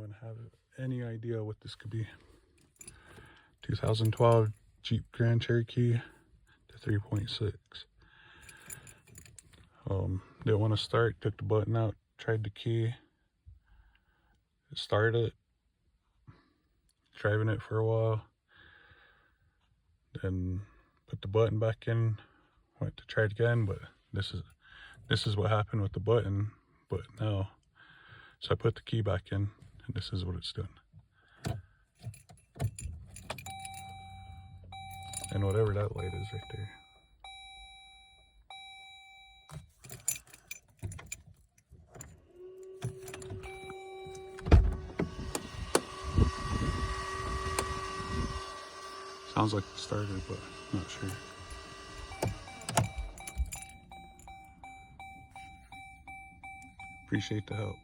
even have any idea what this could be. 2012 Jeep Grand Cherokee to 3.6. Didn't want to start, took the button out, tried the key, started it, driving it for a while, then put the button back in, went to try it again, but this is what happened with the button. But now, so I put the key back in, and this is what it's doing. And whatever that light is right there. Sounds like it started, but not sure. Appreciate the help.